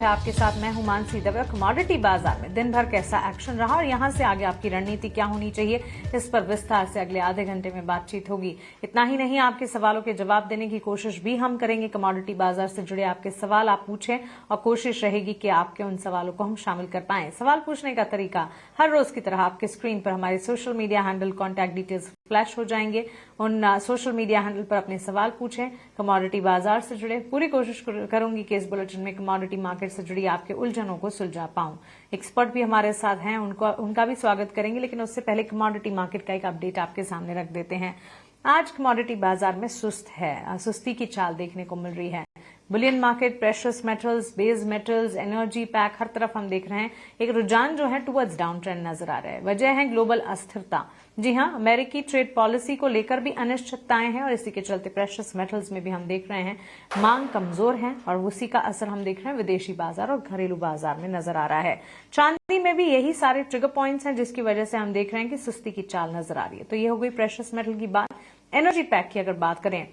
आपके साथ मैं हूं मानसी दवे। कमोडिटी बाजार में दिन भर कैसा एक्शन रहा और यहां से आगे आपकी रणनीति क्या होनी चाहिए, इस पर विस्तार से अगले आधे घंटे में बातचीत होगी। इतना ही नहीं, आपके सवालों के जवाब देने की कोशिश भी हम करेंगे। कमोडिटी बाजार से जुड़े आपके सवाल आप पूछें और कोशिश रहेगी कि आपके उन सवालों को हम शामिल कर पाएं। सवाल पूछने का तरीका हर रोज की तरह आपके स्क्रीन पर हमारे social media handle, contact details flash हो जाएंगे। उन सोशल मीडिया हैंडल पर अपने सवाल पूछें। कमोडिटी बाजार से जुड़े पूरी कोशिश करूंगी कि इस बुलेटिन में कमोडिटी मार्केट से जुड़ी आपके उलझनों को सुलझा पाऊं। एक्सपर्ट भी हमारे साथ हैं, उनका भी स्वागत करेंगे, लेकिन उससे पहले कमोडिटी मार्केट का एक अपडेट आपके सामने रख देते हैं। आज कमोडिटी बाजार में सुस्ती की चाल देखने को मिल रही है। Bullion market, precious metals, base metals, energy pack, हर तरफ हम देख रहे हैं एक रुझान जो है टुवर्ड्स डाउन ट्रेंड नजर आ रहा है। वजह है ग्लोबल अस्थिरता। जी हां, अमेरिकी ट्रेड पॉलिसी को लेकर भी अनिश्चितताएं हैं और इसी के चलते प्रेशियस मेटल्स में भी हम देख रहे हैं मांग कमजोर है और उसी का असर हम देख रहे हैं विदेशी बाजार और घरेलू बाजार में नजर आ रहा है। चांदी में भी यही सारे ट्रिगर पॉइंट्स हैं जिसकी वजह से हम देख रहे हैं कि सुस्ती की चाल नजर आ रही है। तो ये हो गई प्रेशियस मेटल की बात। एनर्जी पैक की अगर बात करें,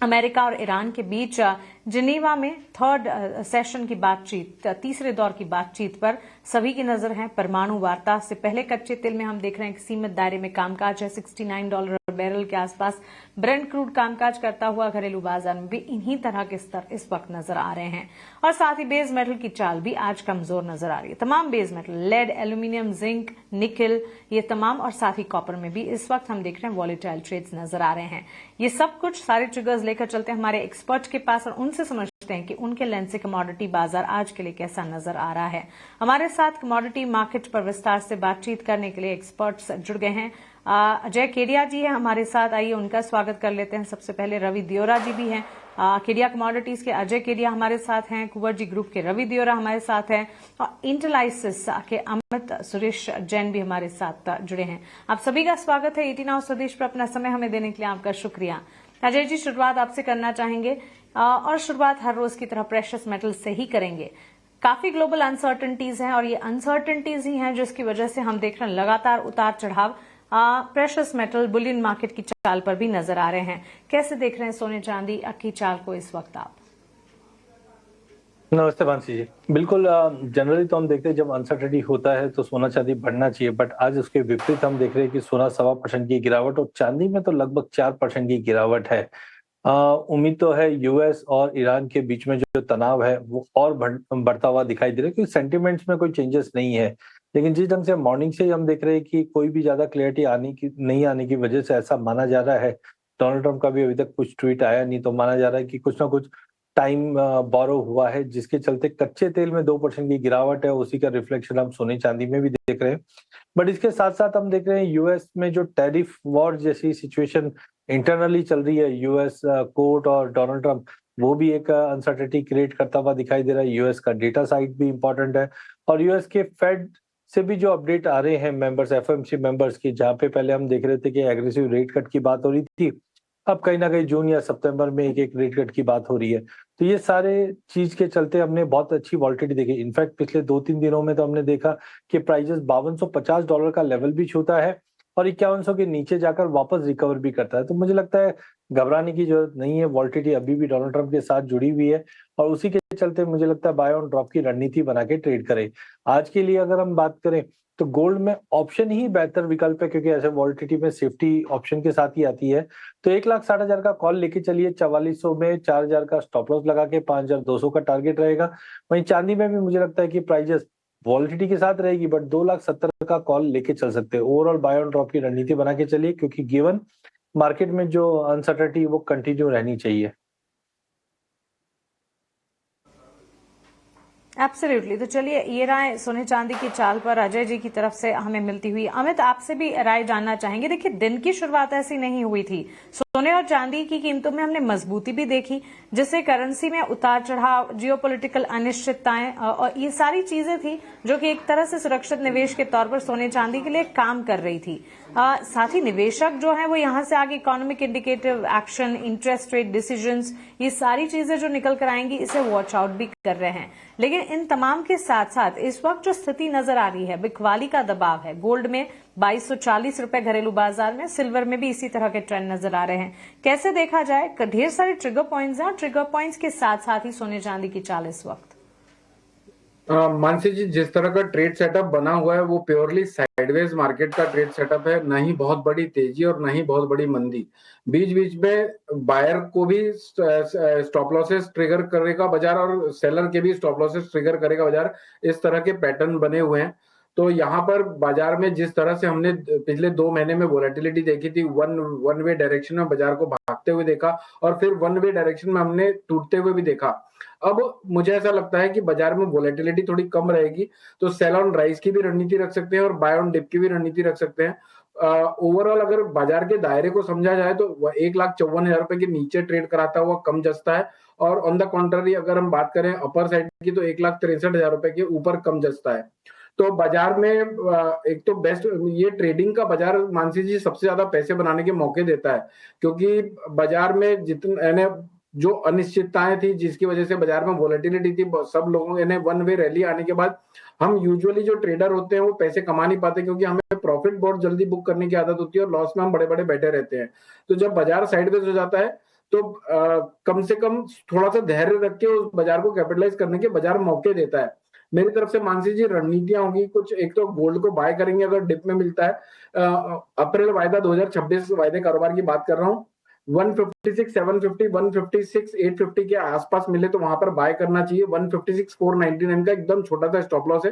अमेरिका और ईरान के बीच जिनेवा में थर्ड सेशन की बातचीत, तीसरे दौर की बातचीत पर सभी की नजर है। परमाणु वार्ता से पहले कच्चे तेल में हम देख रहे हैं कि सीमित दायरे में कामकाज है। $69 बैरल के आसपास ब्रेंट क्रूड कामकाज करता हुआ घरेलू बाजार में भी इन्हीं तरह के स्तर इस वक्त नजर आ रहे हैं। और साथ ही बेस मेटल की चाल भी आज कमजोर नजर आ रही है। तमाम base metal, lead, aluminium, zinc, nickel, ये तमाम और साथ ही कॉपर में भी इस वक्त हम देख रहे हैं वॉलेटाइल ट्रेड्स नजर आ रहे हैं। ये सब कुछ सारे ट्रिगर्स लेकर चलते हैं हमारे एक्सपर्ट के पास और उनसे समझते हैं कि उनके लेंस से कमोडिटी बाजार आज के लिए कैसा नजर आ रहा है। हमारे साथ कमोडिटी मार्केट पर विस्तार से बातचीत करने के लिए एक्सपर्ट्स जुड़ गए हैं। अजय केडिया जी है हमारे साथ, आइए उनका स्वागत कर लेते हैं। सबसे पहले रवि दियोरा जी भी हैं, केडिया कमोडिटीज के अजय केडिया हमारे साथ हैं। कुंवर ग्रुप के रवि दियोरा हमारे साथ हैं और इंटेलाइसिस के अमित सुरेश जैन भी हमारे साथ जुड़े हैं। आप सभी का स्वागत है 18 आवर स्वदेश पर। अपना समय हमें देने के लिए आपका शुक्रिया। अजय जी, शुरुआत आपसे करना चाहेंगे और शुरुआत हर रोज की तरह प्रेशियस मेटल से ही करेंगे। काफी ग्लोबल अनसर्टेनिटीज हैं और ये अनसर्टेनिटीज ही हैं जिसकी वजह से हम देख रहे हैं लगातार उतार चढ़ाव प्रेशियस मेटल, बुलियन मार्केट की चाल पर भी नजर आ रहे हैं। कैसे देख रहे हैं सोने चांदी की चाल को इस वक्त आप? नमस्ते मानसी जी। बिल्कुल, जनरली तो हम देखते हैं जब अनसर्टेनिटी होता है तो सोना चांदी बढ़ना चाहिए, बट आज उसके विपरीत हम देख रहे हैं कि सोना 1.25% की गिरावट और चांदी में तो लगभग 4% की गिरावट है। उम्मीद तो है यूएस और ईरान के बीच में जो तनाव है वो और बढ़ता हुआ दिखाई दे रहा है, क्योंकि सेंटिमेंट्स में कोई चेंजेस नहीं है। लेकिन जिस ढंग से मॉर्निंग से हम देख रहे हैं कि कोई भी ज्यादा क्लियरिटी नहीं आने की वजह से ऐसा माना जा रहा है। डोनाल्ड ट्रंप का भी अभी तक कुछ ट्वीट आया नहीं, तो माना जा रहा है कि कुछ ना कुछ टाइम बोरो हुआ है, जिसके चलते कच्चे तेल में 2% की गिरावट है। उसी का रिफ्लेक्शन हम सोने चांदी में भी देख रहे हैं। बट इसके साथ साथ हम देख रहे हैं यूएस में जो टैरिफ वॉर जैसी सिचुएशन इंटरनली चल रही है, यूएस कोर्ट और डोनाल्ड ट्रंप, वो भी एक अनसर्टेनिटी क्रिएट करता हुआ दिखाई दे रहा है। यूएस का डेटा साइट भी इंपॉर्टेंट है और यूएस के फेड से भी जो अपडेट आ रहे हैं मेंबर्स, एफओएमसी मेंबर्स की, जहां पे पहले हम देख रहे थे कि एग्रेसिव रेट कट की बात हो रही थी, अब कहीं ना कहीं जून या सितंबर में एक रेट कट की बात हो रही है। तो ये सारे चीज के चलते हमने बहुत अच्छी वॉलिटिलिटी देखी। इनफैक्ट पिछले 2-3 दिनों में तो हमने देखा कि प्राइजेस $5250 का लेवल भी छूता है और 5100 के नीचे जाकर वापस रिकवर भी करता है। तो मुझे लगता है घबराने की जरूरत नहीं है। वॉलिटिलिटी अभी भी डोनाल्ड ट्रंप के साथ जुड़ी हुई है और उसी के चलते मुझे लगता है बाय ऑन ड्रॉप की रणनीति बना के ट्रेड करें। आज के लिए अगर हम बात करें तो गोल्ड में ऑप्शन ही बेहतर विकल्प है, क्योंकि ऐसे वॉलिटिलिटी में सेफ्टी ऑप्शन के साथ ही आती है। तो 1,60,000 का कॉल लेके चलिए, 4400 में 4000 का स्टॉप लॉस लगा के 5200 का टारगेट रहेगा। वहीं चांदी में भी मुझे लगता है कि प्राइजेस वॉलिटिलिटी के साथ रहेगी, बट 2,70,000 का कॉल लेके चल सकते हैं। ओवरऑल बाय ऑन ड्रॉप की रणनीति बना के चलिए, क्योंकि गिवन मार्केट में जो अनसर्टेनिटी वो कंटिन्यू रहनी चाहिए। एब्सोल्युटली। तो चलिए, ये राय सोने चांदी की चाल पर अजय जी की तरफ से हमें मिलती हुई। अमित, आपसे भी राय जानना चाहेंगे। देखिए, दिन की शुरुआत ऐसी नहीं हुई थी। सोने और चांदी की कीमतों में हमने मजबूती भी देखी, जिससे करेंसी में उतार चढ़ाव, जियोपॉलिटिकल अनिश्चितताएं और ये सारी चीजें थी जो कि एक तरह से सुरक्षित निवेश के तौर पर सोने चांदी के लिए काम कर रही थी। साथ ही निवेशक जो है वो यहां से आगे economic indicative action, interest rate decisions, ये सारी चीजें जो निकल कर आएंगी इसे वॉच आउट भी कर रहे हैं। लेकिन इन तमाम के साथ साथ इस वक्त जो स्थिति नजर आ रही है, बिकवाली का दबाव है। गोल्ड में 2240 रुपए घरेलू बाजार में, सिल्वर में भी इसी तरह के ट्रेंड नजर आ रहे हैं। कैसे देखा जाए, ढेर सारे ट्रिगर पॉइंट्स हैं और ट्रिगर पॉइंट्स के साथ साथ ही सोने चांदी की चाल इस वक्त। मानसी जी, जिस तरह का ट्रेड सेटअप बना हुआ है वो प्योरली साइडवेज मार्केट का ट्रेड सेटअप है, ना ही बहुत बड़ी तेजी और ना ही बहुत बड़ी मंदी। बीच बीच में बायर को भी स्टॉप लॉसेस ट्रिगर करेगा बाजार और सेलर के भी स्टॉप लॉसेस ट्रिगर करेगा बाजार। इस तरह के पैटर्न बने हुए हैं। तो यहाँ पर बाजार में जिस तरह से हमने पिछले 2 महीने में वोलेटिलिटी देखी थी, वन वे डायरेक्शन में बाजार को भागते हुए देखा और फिर वन वे डायरेक्शन में हमने टूटते हुए भी देखा। अब मुझे ऐसा लगता है कि बाजार में वोलेटिलिटी थोड़ी कम रहेगी, तो सेल ऑन राइज की भी रणनीति रख सकते हैं और बाय ऑन डिप की भी रणनीति रख सकते हैं। ओवरऑल अगर बाजार के दायरे को समझा जाए तो 1,54,000 रुपए के नीचे ट्रेड कराता हुआ कम जचता है, और ऑन द कॉन्ट्ररी अगर हम बात करें अपर साइड की तो 1,63,000 रुपए के ऊपर कम जचता है। तो बाजार में एक तो बेस्ट ये ट्रेडिंग का बाजार मानसी जी सबसे ज्यादा पैसे बनाने के मौके देता है, क्योंकि बाजार में जितने जो अनिश्चितताएं थी जिसकी वजह से बाजार में वोलेटिलिटी थी, सब लोगों ने वन वे रैली आने के बाद हम यूजुअली जो ट्रेडर होते हैं वो पैसे कमा नहीं पाते, क्योंकि हमें प्रॉफिट बहुत जल्दी बुक करने की आदत होती है और लॉस में हम बड़े बड़े बैठे रहते हैं। तो जब बाजार साइडवेज हो जाता है तो कम से कम थोड़ा सा धैर्य रख के उस बाजार को कैपिटलाइज करने के बाजार मौके देता है। मेरी तरफ से मानसी जी रणनीतियां होगी कुछ, एक तो गोल्ड को बाय करेंगे अगर डिप में मिलता है। अप्रैल वायदा 2026 वायदे कारोबार की बात कर रहा हूँ। 156 750 156 850 के आसपास मिले तो वहां पर बाय करना चाहिए। 156 499 का एकदम छोटा सा स्टॉप लॉस है।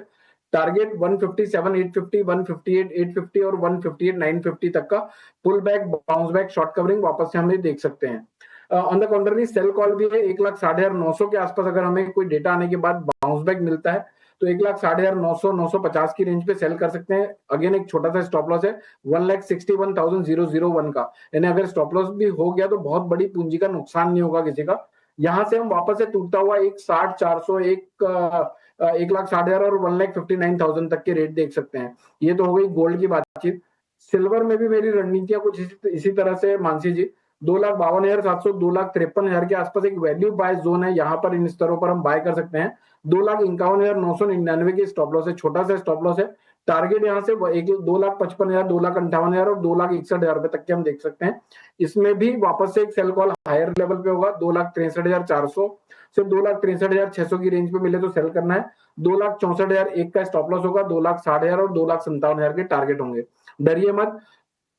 टारगेट 157 850 158 850 और 158 950 तक का pull back bounce back short covering वापस से हम देख सकते हैं। On the contrary sell call भी है 1,60,900 के आसपास, अगर हमें कोई डेटा आने के बाद बाउंस बैक मिलता है तो 1,60,900 950 की रेंज पे सेल कर सकते हैं। अगेन एक छोटा सा स्टॉप लॉस है 1,61,001 का, यानी अगर स्टॉप लॉस भी हो गया तो बहुत बड़ी पूंजी का नुकसान नहीं होगा किसी का। यहां से हम वापस से टूटता हुआ 1,60,400 1,60,000 और 1,59,000 तक के रेट देख सकते हैं। ये तो हो गई गोल्ड की बातचीत। सिल्वर में भी मेरी रणनीतियां कुछ इसी तरह से मानसी जी। 2,52,700 2,53,000 के आसपास एक वैल्यू बाय जोन है, यहाँ पर इन स्तरों पर हम बाय कर सकते हैं। 2,51,999 के स्टॉप लॉस है, छोटा सा स्टॉप लॉस है। टारगेट यहाँ से 2,55,000 2,58,000 और 2,61,000 रुपए तक के हम देख सकते हैं। इसमें भी वापस से एक सेल कॉल हायर लेवल पे होगा। 2,63,400 से 2,63,600 की रेंज पे मिले तो सेल करना है। 2,64,001 का स्टॉप लॉस होगा। 2,60,000 और 2,57,000 के टारगेट होंगे। डरिए मत,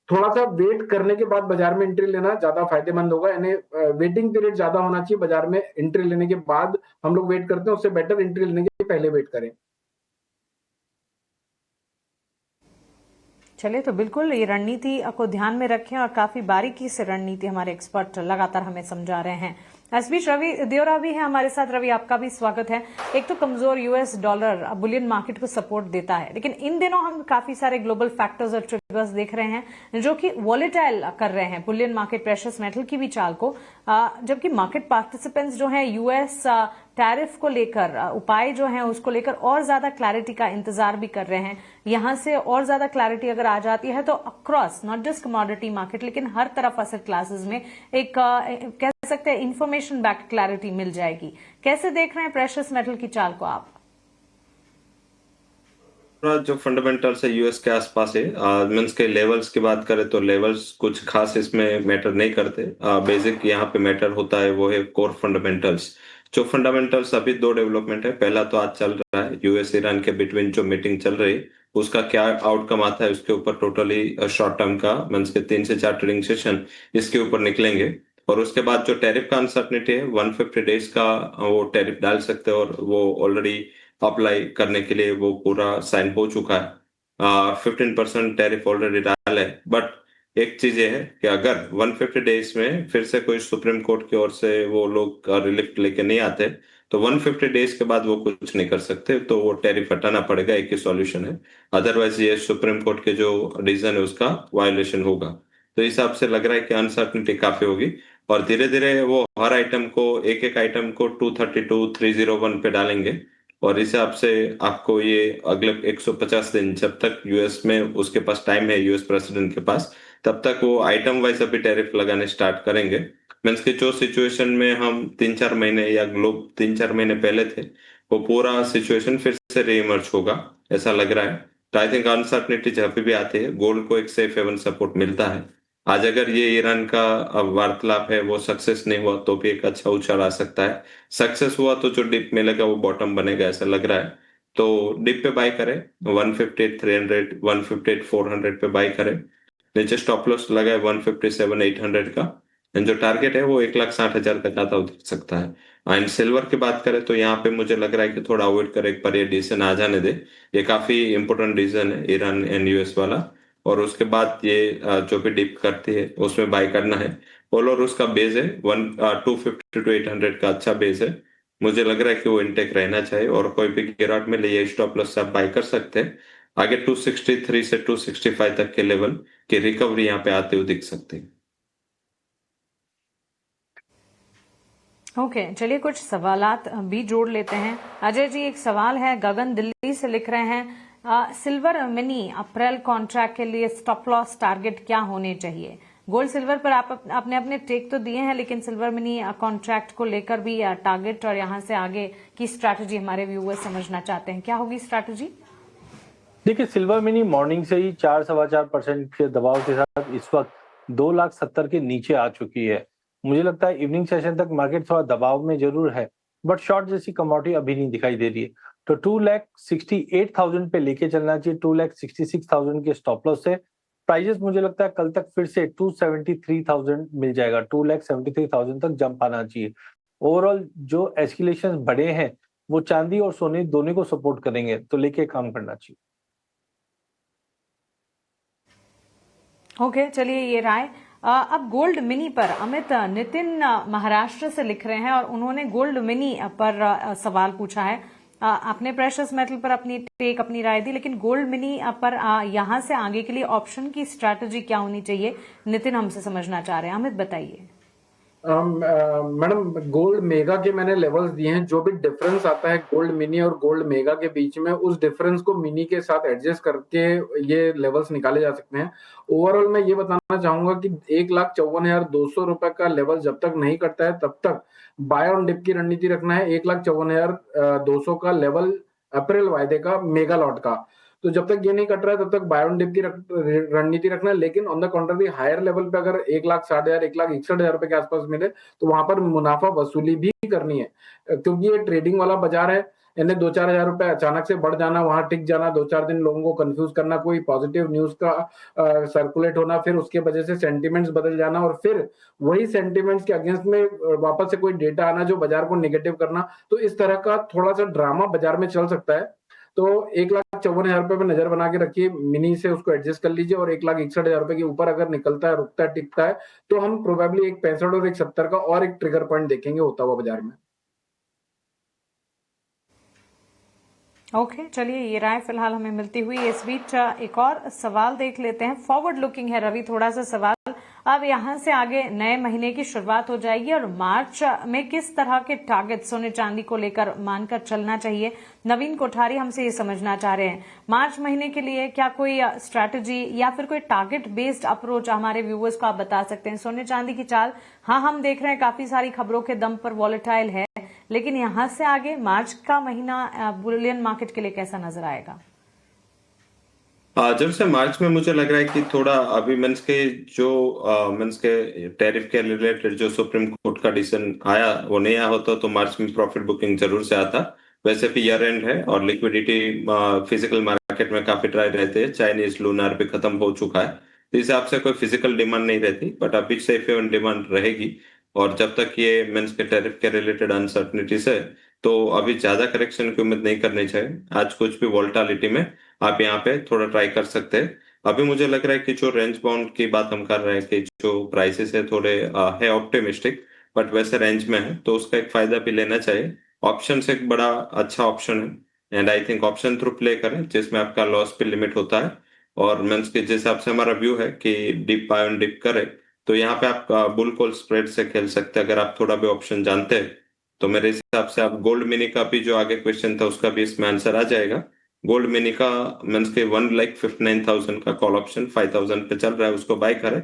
थोड़ा सा वेट करने के बाद बाजार में एंट्री लेना ज्यादा फायदेमंद होगा, यानी वेटिंग पीरियड ज्यादा होना चाहिए बाजार में। एंट्री लेने के बाद हम लोग वेट करते हैं, उससे बेटर एंट्री लेने के पहले वेट करें। चलिए, तो बिल्कुल ये रणनीति को ध्यान में रखें और काफी बारीकी से रणनीति हमारे एक्सपर्ट लगातार हमें समझा रहे हैं। इस बीच रवि देवरा भी है हमारे साथ। रवि, आपका भी स्वागत है। एक तो कमजोर यूएस डॉलर बुलियन मार्केट को सपोर्ट देता है, लेकिन इन दिनों हम काफी सारे ग्लोबल फैक्टर्स और ट्रिगर्स देख रहे हैं जो कि वॉलेटाइल कर रहे हैं बुलियन मार्केट, प्रेशियस मेटल की भी चाल को। जबकि मार्केट पार्टिसिपेंट्स जो हैं यूएस टैरिफ को लेकर उपाय जो हैं उसको लेकर और ज्यादा क्लैरिटी का इंतजार भी कर रहे हैं। यहां से और ज्यादा क्लैरिटी अगर आ जाती है तो across not just commodity market लेकिन हर तरफ असेट क्लासेस में एक कह सकते हैं इंफॉर्मेशन बैक क्लैरिटी मिल जाएगी। कैसे देख रहे हैं प्रेशियस मेटल की चाल को आप? जो फंडामेंटल्स है यूएस के आसपास है, मीन्स के लेवल्स की बात करें तो लेवल्स कुछ खास इसमें मैटर नहीं करते। बेसिक यहाँ पे मैटर होता है वो है कोर फंडामेंटल्स। जो फंडामेंटल्स अभी दो डेवलपमेंट है। पहला तो आज चल रहा है यूएस ईरान के बिटवीन जो मीटिंग चल रही है उसका क्या आउटकम आता है उसके ऊपर टोटली शॉर्ट टर्म का मीन्स के 3 से 4 ट्रेडिंग सेशन इसके ऊपर निकलेंगे। और उसके बाद जो टैरिफ का अनसर्टनिटी है 150 डेज का वो टैरिफ डाल सकते हैं और वो ऑलरेडी अप्लाई करने के लिए वो पूरा साइन हो चुका है। 15% टैरिफ ऑलरेडी डाला है। बट एक चीज ये है कि अगर 150 डेज में फिर से कोई सुप्रीम कोर्ट की ओर से वो लोग रिलीफ लेके नहीं आते तो 150 डेज के बाद वो कुछ नहीं कर सकते, तो वो टैरिफ हटाना पड़ेगा। एक ही सॉल्यूशन है, अदरवाइज ये सुप्रीम कोर्ट के जो डिसीजन है उसका वायोलेशन होगा। तो इस हिसाब से लग रहा है कि अनसर्टनिटी काफी होगी और धीरे धीरे वो हर आइटम को एक एक आइटम को 232 301 पे डालेंगे। और इस हिसाब से आपको ये अगले 150 दिन जब तक यूएस में उसके पास टाइम है यूएस प्रेसिडेंट के पास, तब तक वो आइटम वाइज अभी टैरिफ लगाने स्टार्ट करेंगे। मीन्स कि जो सिचुएशन में हम 3-4 महीने या ग्लोब 3-4 महीने पहले थे वो पूरा सिचुएशन फिर से रीइमर्ज होगा ऐसा लग रहा है। तो आई थिंक अनसर्टनिटी जब भी आती है गोल्ड को एक सेफ हेवन सपोर्ट मिलता है। आज अगर ये ईरान का वार्तालाप है वो सक्सेस नहीं हुआ तो भी एक अच्छा उछाल आ सकता है। सक्सेस हुआ तो जो डिप मिलेगा वो बॉटम बनेगा ऐसा लग रहा है। तो डिप पे बाय करें 158,300 158,400 पे बाय करें। नीचे स्टॉप लॉस लगा है 157,800 का, एंड जो टारगेट है वो 1,60,000 का जाता हुआ दिख सकता है। एंड सिल्वर की बात करें तो यहाँ पे मुझे लग रहा है कि थोड़ा अवॉइड करें, पर ये डिसीजन आ जाने दे। ये काफी इंपॉर्टेंट डिसीजन है ईरान एंड यूएस वाला, और उसके बाद ये जो भी डिप करती है उसमें बाय करना है। और उसका बेस है 250 to 800 का अच्छा बेस है। मुझे लग रहा है कि वो इनटेक रहना चाहिए, और कोई भी गिरावट में लिए स्टॉप लॉस से आप बाय कर सकते हैं। आगे 263 से 265 तक के लेवल की रिकवरी यहाँ पे आते हुए दिख सकती है। ओके, चलिए कुछ सवालात भी जोड़ लेते हैं। अजय जी, एक सवाल है, गगन दिल्ली से लिख रहे हैं, सिल्वर मिनी अप्रैल कॉन्ट्रैक्ट के लिए स्टॉप लॉस टारगेट क्या होने चाहिए? गोल्ड सिल्वर पर आपने अपने टेक तो दिए हैं, लेकिन सिल्वर मिनी कॉन्ट्रैक्ट को लेकर भी टारगेट और यहां से आगे की स्ट्रैटेजी हमारे व्यूअर्स समझना चाहते हैं। क्या होगी स्ट्रैटेजी? देखिए, सिल्वर मिनी मॉर्निंग से ही 4-4.25% के दबाव के साथ इस वक्त 2,70,000 के नीचे आ चुकी है। मुझे लगता है इवनिंग सेशन तक मार्केट थोड़ा दबाव में जरूर है, बट शॉर्ट जैसी कमोडिटी अभी नहीं दिखाई दे रही है। तो 2,68,000 पे लेके चलना चाहिए, 2,66,000 के स्टॉप लॉस से। प्राइजेस मुझे लगता है कल तक फिर से 273,000 मिल जाएगा, 2,73,000 तक जंप आना चाहिए। ओवरऑल जो एस्केलेशन बढ़े हैं वो चांदी और सोने दोनों को सपोर्ट करेंगे, तो लेके काम करना चाहिए। ओके, चलिए ये राय। अब गोल्ड मिनी पर अमित नितिन महाराष्ट्र से लिख रहे हैं, और उन्होंने गोल्ड मिनी पर सवाल पूछा है। आपने प्रेशियस मेटल पर अपनी टेक, अपनी राय दी, लेकिन गोल्ड मिनी पर यहां से आगे के लिए ऑप्शन की स्ट्रैटेजी क्या होनी चाहिए, नितिन हमसे समझना चाह रहे हैं। अमित बताइए। मैडम, गोल्ड मेगा के मैंने लेवल्स दिए हैं। जो भी डिफरेंस आता है गोल्ड मिनी और गोल्ड मेगा के बीच में, उस डिफरेंस को मिनी के साथ एडजस्ट करके ये लेवल्स निकाले जा सकते हैं। ओवरऑल मैं ये बताना चाहूंगा कि 1,54,200 रुपए का लेवल जब तक नहीं करता है तब तक बाय ऑन डिप की रणनीति रखना है। 1,54,200 का लेवल अप्रैल वायदे का मेगा लॉट का, तो जब तक ये नहीं कट रहा है तब तक बाय ऑन डिप की रणनीति रखना है। लेकिन on the contrary higher level पे अगर 1,60,000 1,61,000 रुपए के आसपास मिले तो वहां पर मुनाफा वसूली भी करनी है, क्योंकि ये ट्रेडिंग वाला बाजार है। इन्हें 2-4 हजार रुपए अचानक से बढ़ जाना, वहां टिक जाना, 2-4 दिन लोगों को कंफ्यूज करना, कोई पॉजिटिव न्यूज का सर्कुलेट होना, फिर उसके वजह से सेंटिमेंट्स बदल जाना, और फिर वही सेंटिमेंट्स के अगेंस्ट में वापस से कोई डेटा आना जो बाजार को नेगेटिव करना। तो इस तरह का थोड़ा सा ड्रामा बाजार में चल सकता है। तो 1,54,000 रुपए पे नजर बना के रखिए, मिनी से उसको एडजस्ट कर लीजिए, और 1,61,000 रुपए के ऊपर अगर निकलता है, रुकता है, टिकता है, तो हम प्रोबेबली एक 65 और एक 70 का और एक ट्रिगर पॉइंट देखेंगे होता हुआ बाजार में। ओके, चलिए ये राय फिलहाल हमें मिलती हुई। इस बीच एक और सवाल देख लेते हैं। फॉरवर्ड लुकिंग है रवि, थोड़ा सा सवाल। अब यहां से आगे नए महीने की शुरुआत हो जाएगी, और मार्च में किस तरह के टारगेट सोने चांदी को लेकर मानकर चलना चाहिए? नवीन कोठारी हमसे ये समझना चाह रहे हैं, मार्च महीने के लिए क्या कोई स्ट्रैटेजी या फिर कोई टारगेट बेस्ड अप्रोच हमारे व्यूअर्स को आप बता सकते हैं? सोने चांदी की चाल, हाँ हम देख रहे हैं काफी सारी खबरों के दम पर वॉलेटाइल है, लेकिन यहां से आगे मार्च का महीना बुलियन मार्केट के लिए कैसा नजर आएगा? जब से मार्च में मुझे लग रहा है कि थोड़ा अभी मीन्स के टैरिफ के रिलेटेड जो सुप्रीम कोर्ट का डिसीजन आया वो नहीं आया होता तो मार्च में प्रॉफिट बुकिंग जरूर से आता। वैसे भी ईयर एंड है और लिक्विडिटी फिजिकल मार्केट में काफी ड्राई रहते हैं। चाइनीज लूनार भी खत्म हो चुका है, तो इस हिसाब से कोई फिजिकल डिमांड नहीं रहती, बट अभी सेफ हेवन डिमांड रहेगी। और जब तक ये मीन्स के टैरिफ के रिलेटेड अनसर्टनिटीज है तो अभी ज्यादा करेक्शन की उम्मीद नहीं करनी चाहिए। आज कुछ भी वोलेटिलिटी में आप यहाँ पे थोड़ा ट्राई कर सकते हैं। अभी मुझे लग रहा है कि जो रेंज बाउंड की बात हम कर रहे हैं कि जो प्राइसेस है थोड़े है ऑप्टिमिस्टिक, बट वैसे रेंज में है तो उसका एक फायदा भी लेना चाहिए। ऑप्शन एक बड़ा अच्छा ऑप्शन है, and I think option through play करें जिसमें आपका लॉस पे लिमिट होता है। और मीन्स के जिस हिसाब से हमारा व्यू है कि डिप बाय ऑन डिप करे, तो यहाँ पे आप बुल कॉल स्प्रेड से खेल सकते हैं अगर आप थोड़ा भी ऑप्शन जानते हैं। तो मेरे हिसाब से आप गोल्ड मिनी का भी जो आगे क्वेश्चन था उसका भी इसमें आंसर आ जाएगा। गोल्ड मिनी का मीन्स के 1,59,000 का कॉल ऑप्शन 5,000 पे चल रहा है, उसको बाय करें।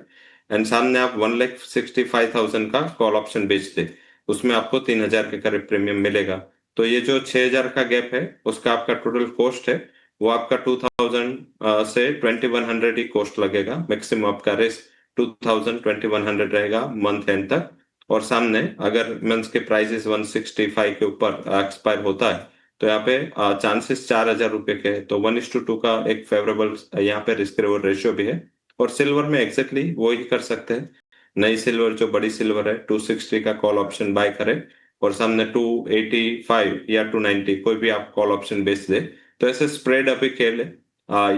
एंड सामने आप 1,65,000 का कॉल ऑप्शन बेच दे, उसमें आपको 3,000 के करीब प्रीमियम मिलेगा। तो ये जो 6,000 का गैप है उसका आपका टोटल कॉस्ट है वो आपका 2,000 से 2,100 ही कॉस्ट लगेगा। मैक्सिमम आपका रिस्क 2,000 2,100 रहेगा मंथ एंड तक। और सामने अगर मीन्स के प्राइसेस 165 के ऊपर एक्सपायर होता है तो यहाँ पे चांसेस 4,000 रुपए के हैं, तो 1:2 का एक फेवरेबल यहाँ पे रिस्क रिवॉर्ड रेशियो भी है। और सिल्वर में एग्जैक्टली वो ही कर सकते हैं। नई सिल्वर जो बड़ी सिल्वर है 260 का कॉल ऑप्शन बाय करें और सामने 285 या 290 कोई भी आप कॉल ऑप्शन बेच दे, तो ऐसे स्प्रेड अभी खेले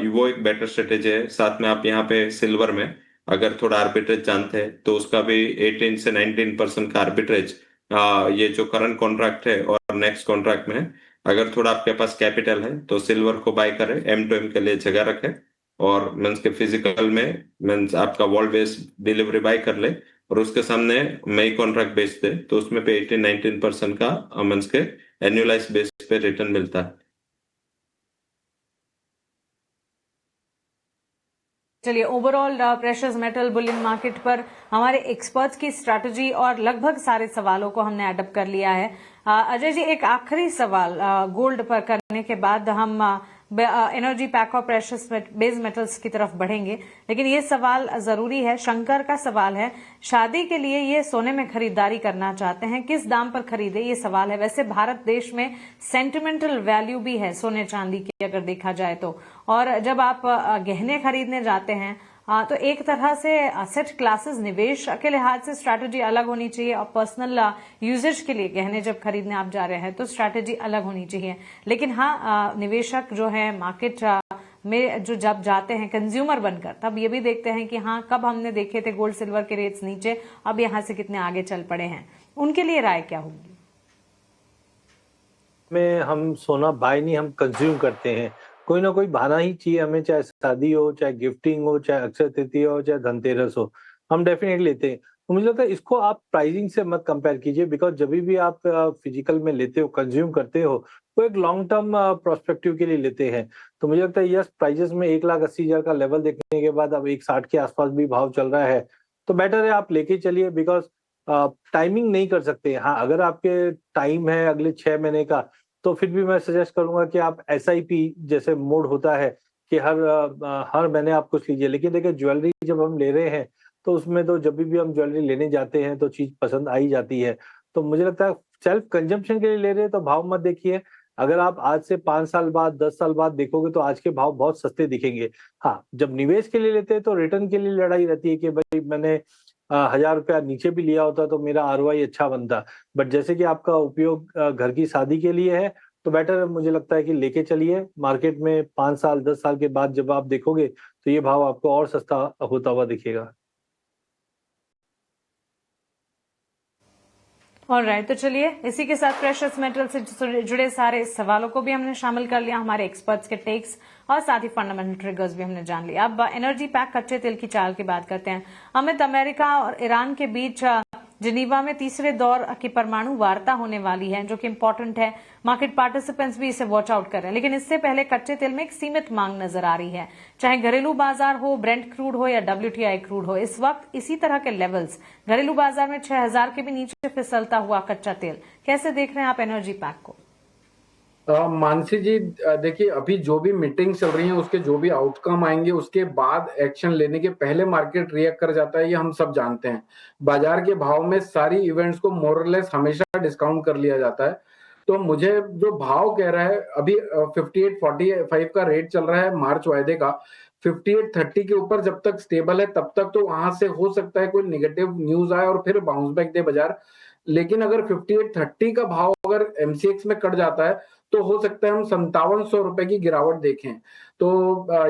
वो एक बेटर स्ट्रेटेजी है। साथ में आप यहाँ पे सिल्वर में अगर थोड़ा आर्बिट्रेज जानते हैं तो उसका भी 18 से 19% का आर्बिट्रेज ये जो करंट कॉन्ट्रैक्ट है और नेक्स्ट कॉन्ट्रैक्ट में है। अगर थोड़ा आपके पास कैपिटल है तो सिल्वर को बाय करें, M2M के लिए जगह रखें और मीन्स के फिजिकल में मीन्स आपका वॉल बेस्ड डिलीवरी बाय कर ले और उसके सामने मई कॉन्ट्रैक्ट बेच दे, तो उसमें पे 18-19% का मीन्स के एनुअलाइज बेस पे रिटर्न मिलता है। चलिए, overall precious metal Boolean market पर हमारे एक्सपर्ट्स की स्ट्रैटेजी और लगभग सारे सवालों को हमने अडॉप्ट कर लिया है। अजय जी, एक आखिरी सवाल गोल्ड पर करने के बाद हम एनर्जी पैक और प्रेशियस बेस मेटल्स की तरफ बढ़ेंगे, लेकिन ये सवाल जरूरी है। शंकर का सवाल है, शादी के लिए ये सोने में खरीदारी करना चाहते हैं, किस दाम पर खरीदे, ये सवाल है। वैसे भारत देश में सेंटिमेंटल वैल्यू भी है सोने चांदी की अगर देखा जाए तो, और जब आप गहने खरीदने जाते हैं तो एक तरह से असेट क्लासेस निवेश के लिहाज से स्ट्रैटेजी अलग होनी चाहिए और पर्सनल यूजेज के लिए गहने जब खरीदने आप जा रहे हैं तो स्ट्रैटेजी अलग होनी चाहिए। लेकिन हाँ, निवेशक जो है मार्केट में जो जब जाते हैं कंज्यूमर बनकर, तब ये भी देखते हैं कि हाँ, कब हमने देखे थे गोल्ड सिल्वर के रेट्स नीचे, अब यहां से कितने आगे चल पड़े हैं, उनके लिए राय क्या होगी? में हम सोना बाय नहीं, हम कंज्यूम करते हैं। कोई ना कोई बहाना ही चाहिए हमें, चाहे शादी हो, चाहे गिफ्टिंग हो, चाहे अक्षय तृतीया हो, चाहे धनतेरस हो, हम डेफिनेटली लेते हैं। तो मुझे लगता है इसको आप प्राइसिंग से मत कंपेयर कीजिए, बिकॉज जब भी आप फिजिकल में लेते हो, कंज्यूम करते हो, तो एक लॉन्ग टर्म प्रोस्पेक्टिव के लिए लेते हैं। तो मुझे लगता है यस, प्राइजेस में 1,80,000 का लेवल देखने के बाद अब 1,60 के आसपास भी भाव चल रहा है, तो बेटर है आप लेके चलिए, बिकॉज टाइमिंग नहीं कर सकते। हाँ, अगर आपके टाइम है अगले 6 महीने का, तो फिर भी मैं सजेस्ट करूंगा कि आप SIP जैसे मोड होता है कि हर महीने आप कुछ लीजिए। लेकिन देखिए, ज्वेलरी जब हम ले रहे हैं तो उसमें तो जब भी हम ज्वेलरी लेने जाते हैं तो चीज पसंद आ ही जाती है। तो मुझे लगता है सेल्फ कंजम्पशन के लिए ले रहे हैं तो भाव मत देखिए। अगर आप आज से 5 साल बाद, 10 साल बाद देखोगे तो आज के भाव बहुत सस्ते दिखेंगे। हाँ, जब निवेश के लिए लेते हैं तो रिटर्न के लिए लड़ाई रहती है कि भाई मैंने 1,000 रुपया नीचे भी लिया होता तो मेरा ROI अच्छा बनता। बट जैसे कि आपका उपयोग घर की शादी के लिए है, तो बेटर मुझे लगता है कि लेके चलिए। मार्केट में 5 साल 10 साल के बाद जब आप देखोगे तो ये भाव आपको और सस्ता होता हुआ दिखेगा। ऑलराइट, तो चलिए, इसी के साथ प्रेशियस मेटल से जुड़े सारे सवालों को भी हमने शामिल कर लिया, हमारे एक्सपर्ट्स के टेक्स और साथ ही फंडामेंटल ट्रिगर्स भी हमने जान लिया। अब एनर्जी पैक कच्चे तेल की चाल की बात करते हैं। अमित, अमेरिका और ईरान के बीच जिनीवा में तीसरे दौर की परमाणु वार्ता होने वाली है, जो कि इंपॉर्टेंट है। मार्केट पार्टिसिपेंट्स भी इसे वॉच आउट कर रहे हैं, लेकिन इससे पहले कच्चे तेल में एक सीमित मांग नजर आ रही है। चाहे घरेलू बाजार हो, ब्रेंट क्रूड हो या WTI क्रूड हो, इस वक्त इसी तरह के लेवल्स घरेलू बाजार में 6,000 के भी नीचे फिसलता हुआ कच्चा तेल। कैसे देख रहे हैं आप एनर्जी पैक को? मानसी जी, देखिए, अभी जो भी मीटिंग चल रही है उसके जो भी आउटकम आएंगे उसके बाद एक्शन लेने के पहले मार्केट रिएक्ट कर जाता है, ये हम सब जानते हैं। बाजार के भाव में सारी इवेंट्स को मोरलेस हमेशा डिस्काउंट कर लिया जाता है। तो मुझे जो भाव कह रहा है, अभी 58.45 का रेट चल रहा है मार्च वायदे का। 58.30 के ऊपर जब तक स्टेबल है तब तक तो वहां से हो सकता है कोई निगेटिव न्यूज आए और फिर बाउंस बैक दे बाजार। लेकिन अगर 58.30 का भाव अगर MCX में कट जाता है तो हो सकता है हम 5700 रुपए की गिरावट देखें। तो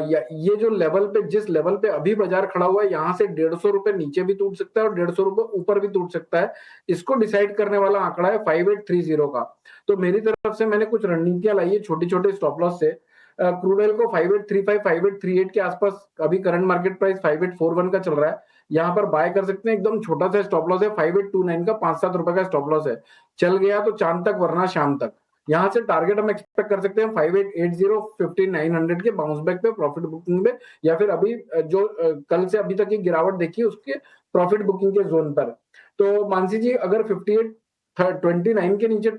ये जो लेवल पे, जिस लेवल पे अभी बाजार खड़ा हुआ है, यहाँ से 150 रुपए नीचे भी टूट सकता है और 150 रुपए ऊपर भी टूट सकता है। इसको डिसाइड करने वाला आंकड़ा है 5830 का। तो मेरी तरफ से मैंने कुछ रणनीतियां लाई है छोटी छोटे स्टॉप लॉस से। क्रूड ऑयल को 5835 5838 के आसपास, अभी करंट मार्केट प्राइस 5841 का चल रहा है, यहाँ पर बाय कर सकते हैं। एकदम छोटा सा स्टॉप लॉस है 5829 का, 5-7 रुपए का स्टॉप लॉस है। चल गया तो चांद तक, वरना शाम तक। यहाँ से टारगेट हम एक्सपेक्ट कर सकते हैं 5880 5900 के बाउंस बैक पे, प्रॉफिट बुकिंग पे, या फिर अभी जो कल से अभी तक की गिरावट देखी उसके प्रॉफिट बुकिंग के जोन पर। तो मानसी जी, अगर 5829 के नीचे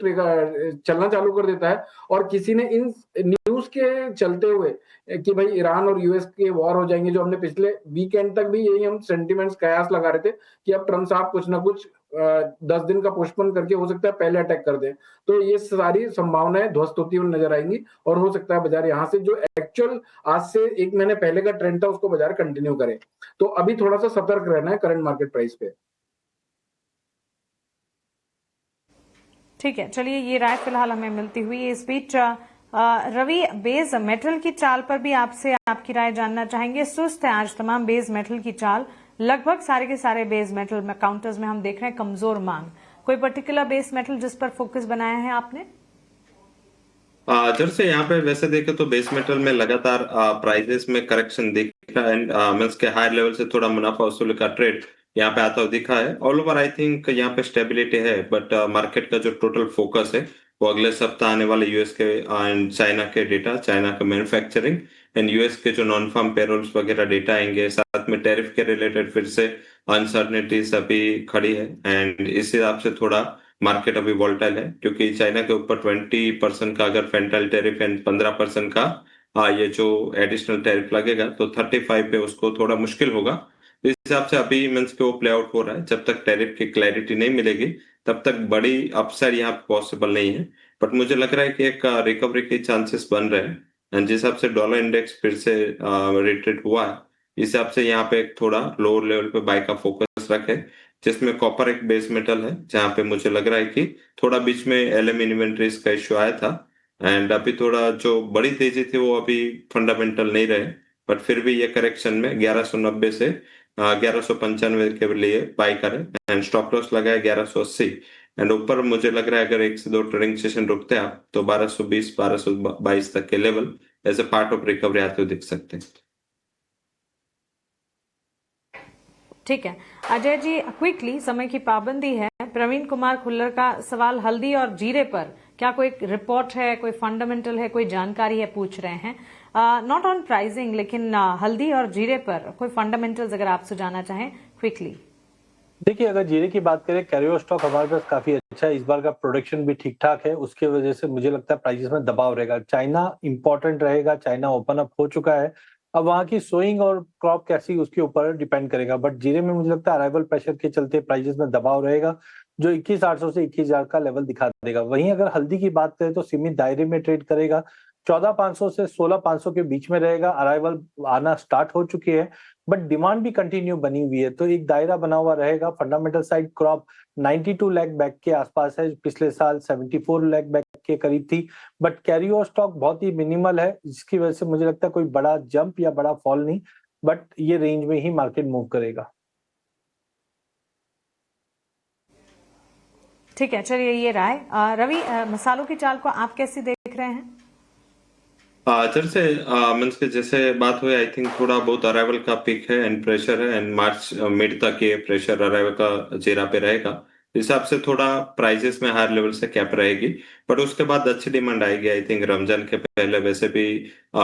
चलना चालू कर देता है और किसी ने इन न्यू न्यूज के चलते हुए कि भाई ईरान और यूएस के वॉर हो जाएंगे, जो हमने पिछले वीकेंड तक भी यही हम सेंटिमेंट्स कयास लगा रहे थे कि अब ट्रम्प साहब कुछ ना कुछ 10 दिन का पोस्टपोन करके हो सकता है पहले अटैक कर दें, तो ये सारी संभावनाएं ध्वस्त होती हुई नजर आएंगी और हो सकता है बाजार यहाँ से जो एक्चुअल आज से 1 महीने पहले का ट्रेंड था उसको बाजार कंटिन्यू करे। तो अभी थोड़ा सा सतर्क रहना है करंट मार्केट प्राइस पे। ठीक है, चलिए ये राय फिलहाल हमें मिलती हुई है। इस बीच रवि, बेस मेटल की चाल पर भी आपसे आपकी राय जानना चाहेंगे। सुस्त है आज तमाम बेस मेटल की चाल, लगभग सारे के सारे बेस मेटल में काउंटर्स में हम देख रहे हैं कमजोर मांग। कोई पर्टिकुलर बेस मेटल जिस पर फोकस बनाया है आपने? जब से यहाँ पे वैसे देखे तो बेस मेटल में लगातार प्राइजेस में करेक्शन दिख रहा है एंड मींस के हायर लेवल से थोड़ा मुनाफा वसूली का ट्रेड यहाँ पे आता हुआ दिखा है। ऑल ओवर आई थिंक यहाँ पे स्टेबिलिटी है, बट मार्केट का जो टोटल फोकस है वो अगले सप्ताह आने वाले यूएस के एंड चाइना के डेटा, चाइना का मैन्युफैक्चरिंग एंड यूएस के जो नॉन फार्म पेरोल्स वगैरह डेटा आएंगे, साथ में टैरिफ के रिलेटेड फिर से अनसर्टेनिटीज अभी खड़ी है एंड इस हिसाब से थोड़ा मार्केट अभी वोलेटाइल है, क्योंकि चाइना के ऊपर 20% का अगर फेंटल टैरिफ एंड 15% का ये जो एडिशनल टैरिफ लगेगा तो 35 पे उसको थोड़ा मुश्किल होगा। तो इस हिसाब से अभी मींस के वो प्ले आउट हो रहा है। जब तक टैरिफ की क्लैरिटी नहीं मिलेगी तब तक बड़ी अपसाइड यहाँ पॉसिबल नहीं है, बट मुझे लग रहा है कि एक रिकवरी के चांसेस बन रहे हैं एंड जिस हिसाब से डॉलर इंडेक्स फिर से रिट्रीट हुआ है, इस हिसाब से यहाँ पे एक थोड़ा लोअर लेवल पे बाय का फोकस रखे, जिसमें कॉपर एक बेस मेटल है जहां पे मुझे लग रहा है कि थोड़ा बीच में एलएम इन्वेंट्रीज का इश्यू आया था एंड अभी थोड़ा जो बड़ी तेजी थी वो अभी फंडामेंटल नहीं रहे, बट फिर भी ये करेक्शन में 1190 से 1195 के लिए बाय करें एंड स्टॉप लॉस लगाए 1180 एंड ऊपर मुझे लग रहा है अगर 1 से 2 ट्रेडिंग सेशन रुकते हैं आप तो 1220 1222 तक के level as a part of recovery आते हुए दिख सकते हैं। ठीक है अजय जी, क्विकली, समय की पाबंदी है। प्रवीण कुमार खुल्लर का सवाल, हल्दी और जीरे पर क्या कोई रिपोर्ट है, कोई फंडामेंटल है, कोई जानकारी है, पूछ रहे हैं। नॉट ऑन प्राइसिंग, लेकिन हल्दी और जीरे पर कोई फंडामेंटल्स अगर आप सुझाना चाहें क्विकली। देखिए, अगर जीरे की बात करें, कैरियर स्टॉक हमारे पास काफी अच्छा है, इस बार का प्रोडक्शन भी ठीक ठाक है, उसके वजह से मुझे लगता है प्राइसेस में दबाव रहेगा। चाइना इंपॉर्टेंट रहेगा, चाइना ओपन अप हो चुका है, अब वहां की सोइंग और क्रॉप कैसी उसके ऊपर डिपेंड करेगा, बट जीरे में मुझे लगता है अराइवल प्रेशर के चलते प्राइसेस में दबाव रहेगा जो 21,800 से 21,000 का लेवल दिखा देगा। वहीं अगर हल्दी की बात करें तो सीमित दायरे में ट्रेड करेगा, 14,500 से 16,500 के बीच में रहेगा, अराइवल आना स्टार्ट हो चुकी है, बट डिमांड भी कंटिन्यू बनी हुई है, तो एक दायरा बना हुआ रहेगा। Fundamental side crop 92 lakh bag के आसपास है, पिछले साल 74 लाख बैग के करीब थी, बट कैरी ओवर स्टॉक बहुत ही मिनिमल है, जिसकी वजह से मुझे लगता है कोई बड़ा जंप या बड़ा फॉल नहीं, बट ये रेंज में ही मार्केट मूव करेगा। ठीक है, चलिए ये राय। रवि, मसालों की चाल को आप कैसी देख रहे हैं? जब से मीन्स के जैसे बात हुई, आई थिंक थोड़ा बहुत अराइवल का पिक है एंड प्रेशर है एंड मार्च मिड तक ये प्रेशर अराइवल का जीरा पे रहेगा, हिसाब से थोड़ा प्राइसेस में हायर लेवल से कैप रहेगी, बट उसके बाद अच्छी डिमांड आएगी। आई थिंक रमजान के पहले वैसे भी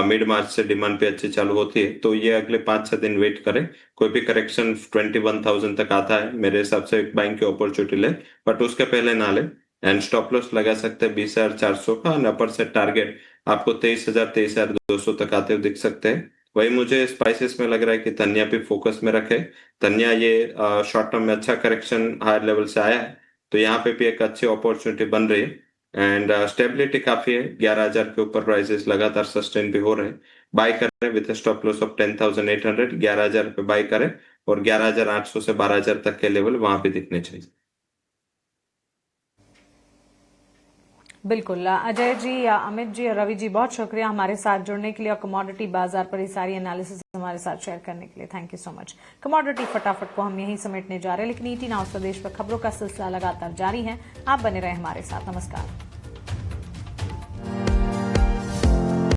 मिड मार्च से डिमांड पे अच्छी चालू होती है, तो ये अगले 5-6 दिन वेट करें। कोई भी करेक्शन 21,000 तक आता है मेरे हिसाब से एक बाइंग की अपॉर्चुनिटी ले, बट उसके पहले ना ले एंड स्टॉप लॉस लगा सकते हैं 20,400 का एंड अपर से टारगेट आपको 23,000 23,200 तक आते हुए दिख सकते हैं। वही मुझे स्पाइसेस में लग रहा है कि धनिया भी फोकस में रखे। धनिया ये शॉर्ट टर्म में अच्छा करेक्शन हायर लेवल से आया है, तो यहाँ पे भी एक अच्छी अपॉर्चुनिटी बन रही है एंड स्टेबिलिटी काफी है। 11,000 के ऊपर प्राइसेस लगातार सस्टेन भी हो रहे हैं। बाय करें विद स्टॉप लॉस ऑफ 10,800, 11,000 पे बाय करें और 11,800 से 12,000 तक के लेवल वहां पे दिखने चाहिए। बिल्कुल अजय जी, अमित जी और रवि जी, बहुत शुक्रिया हमारे साथ जुड़ने के लिए और कमोडिटी बाजार पर ये सारी एनालिसिस हमारे साथ शेयर करने के लिए। Thank you so much. Commodity फटाफट को हम यहीं समेटने जा रहे हैं, लेकिन ईटी नाउ स्वदेश पर खबरों का सिलसिला लगातार जारी है। आप बने रहे हमारे साथ। नमस्कार।